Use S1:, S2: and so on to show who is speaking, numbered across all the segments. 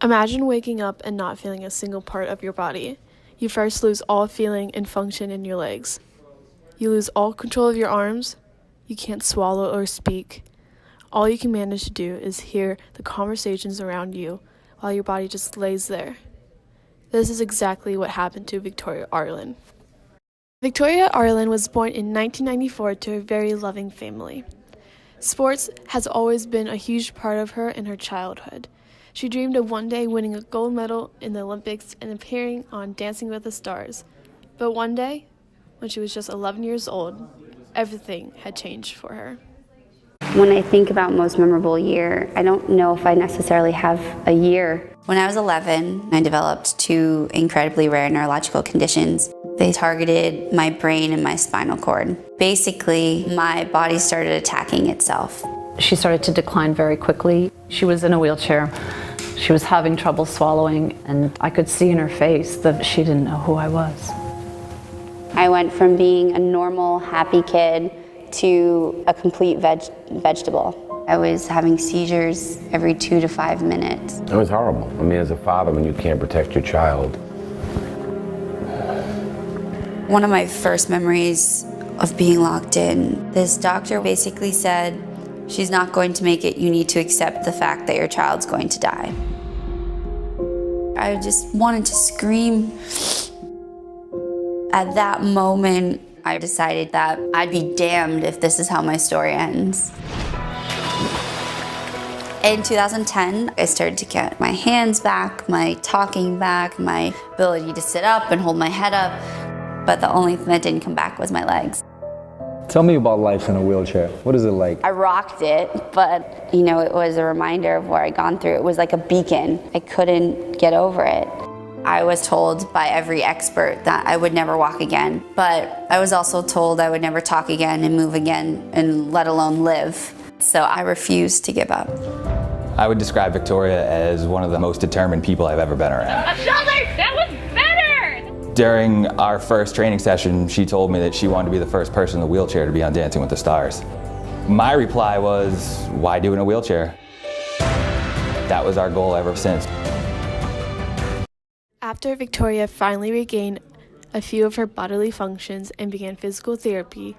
S1: Imagine waking up and not feeling a single part of your body. You first lose all feeling and function in your legs. You lose all control of your arms. You can't swallow or speak. All you can manage to do is hear the conversations around you while your body just lays there. This is exactly what happened to Victoria Arlen. Victoria Arlen was born in 1994 to a very loving family. Sports has always been a huge part of her in her childhood. She dreamed of one day winning a gold medal in the Olympics and appearing on Dancing with the Stars. But one day, when she was just 11 years old, everything had changed for her.
S2: When I think about most memorable year, I don't know if I necessarily have a year.
S3: When I was 11, I developed two incredibly rare neurological conditions. They targeted my brain and my spinal cord. Basically, my body started attacking itself.
S4: She started to decline very quickly. She was in a wheelchair. She was having trouble swallowing, and I could see in her face that she didn't know who I was.
S2: I went from being a normal, happy kid to a complete vegetable.
S3: I was having seizures every 2 to 5 minutes.
S5: It was horrible. I mean, as a father, when you can't protect your child.
S3: One of my first memories of being locked in, this doctor basically said, "She's not going to make it. You need to accept the fact that your child's going to die." I just wanted to scream. At that moment, I decided that I'd be damned if this is how my story ends. In 2010, I started to get my hands back, my talking back, my ability to sit up and hold my head up, but the only thing that didn't come back was my legs.
S6: Tell me about life in a wheelchair. What is it like?
S2: I rocked it, but it was a reminder of where I'd gone through. It was like a beacon. I couldn't get over it.
S3: I was told by every expert that I would never walk again, but I was also told I would never talk again and move again, and let alone live. So I refused to give up.
S7: I would describe Victoria as one of the most determined people I've ever been around.
S8: A shoulder! That was better!
S7: During our first training session, she told me that she wanted to be the first person in the wheelchair to be on Dancing with the Stars. My reply was, why do it in a wheelchair? That was our goal ever since.
S1: After Victoria finally regained a few of her bodily functions and began physical therapy,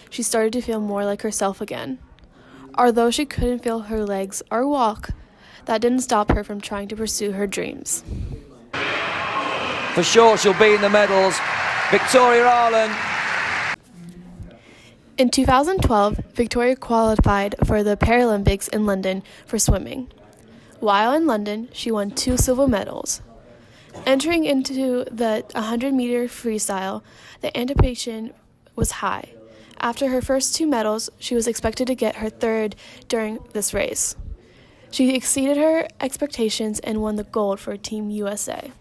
S1: she started to feel more like herself again. Although she couldn't feel her legs or walk, that didn't stop her from trying to pursue her dreams.
S9: For sure she'll be in the medals. Victoria Arlen.
S1: In 2012, Victoria qualified for the Paralympics in London for swimming. While in London, she won 2 silver medals. Entering into the 100-meter freestyle, the anticipation was high. After her first 2 medals, she was expected to get her third during this race. She exceeded her expectations and won the gold for Team USA.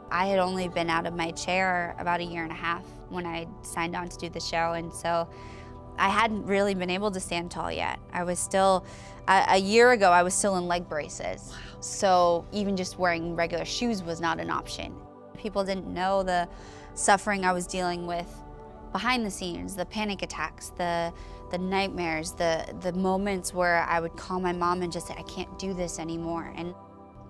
S3: I had only been out of my chair about 1.5 years when I signed on to do the show, and so I hadn't really been able to stand tall yet. I was still, a year ago, I was still in leg braces. So even just wearing regular shoes was not an option. People didn't know the suffering I was dealing with behind the scenes, the panic attacks, the nightmares, the moments where I would call my mom and just say, I can't do this anymore. And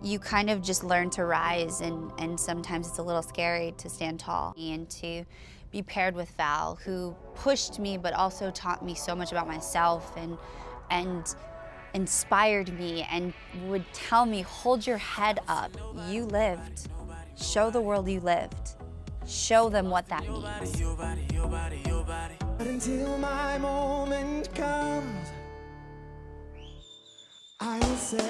S3: you kind of just learn to rise, and sometimes it's a little scary to stand tall and to be paired with Val, who pushed me but also taught me so much about myself and inspired me and would tell me, hold your head up, you lived. Show the world you lived. Show them what that means.
S10: But until my moment comes, I will say,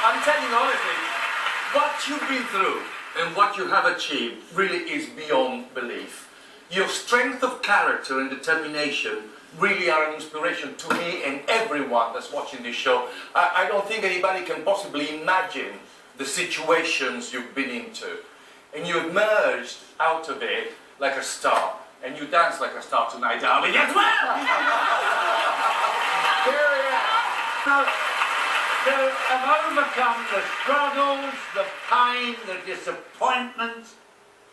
S11: I'm telling you honestly, what you've been through and what you have achieved really is beyond belief. Your strength of character and determination really are an inspiration to me and everyone that's watching this show. I don't think anybody can possibly imagine the situations you've been into. And you emerged out of it like a star. And you dance like a star tonight, darling, as well!
S12: To have overcome the struggles, the pain, the disappointments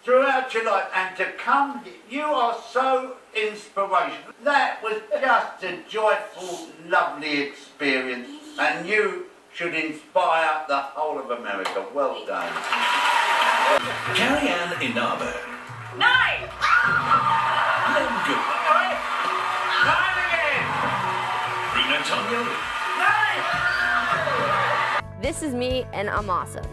S12: throughout your life, and to come, you are so inspirational. That was just a joyful, lovely experience, and you should inspire the whole of America. Well done.
S10: Carrie Ann Inaba.
S8: 9!
S10: Len Goodman.
S12: 9 again!
S10: Rena Tonyo.
S12: 9!
S13: This is me, and I'm awesome.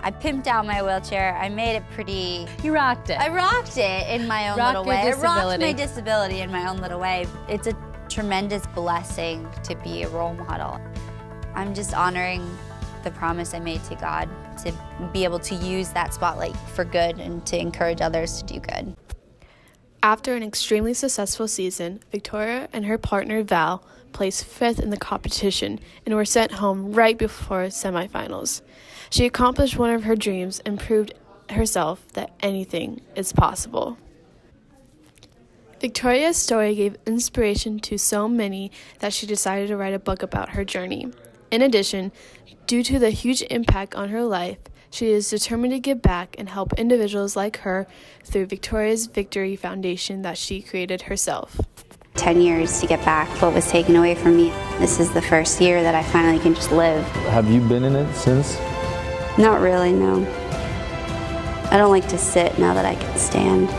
S3: I pimped out my wheelchair. I made it pretty...
S13: You rocked it.
S3: I rocked it in my own little way. I rocked my disability in my own little way. It's a tremendous blessing to be a role model. I'm just honoring the promise I made to God to be able to use that spotlight for good and to encourage others to do good.
S1: After an extremely successful season, Victoria and her partner Val placed 5th in the competition and were sent home right before semifinals. She accomplished one of her dreams and proved herself that anything is possible. Victoria's story gave inspiration to so many that she decided to write a book about her journey. In addition, due to the huge impact on her life, she is determined to give back and help individuals like her through Victoria's Victory Foundation that she created herself.
S2: 10 years to get back what was taken away from me. This is the first year that I finally can just live.
S6: Have you been in it since?
S2: Not really, no. I don't like to sit now that I can stand.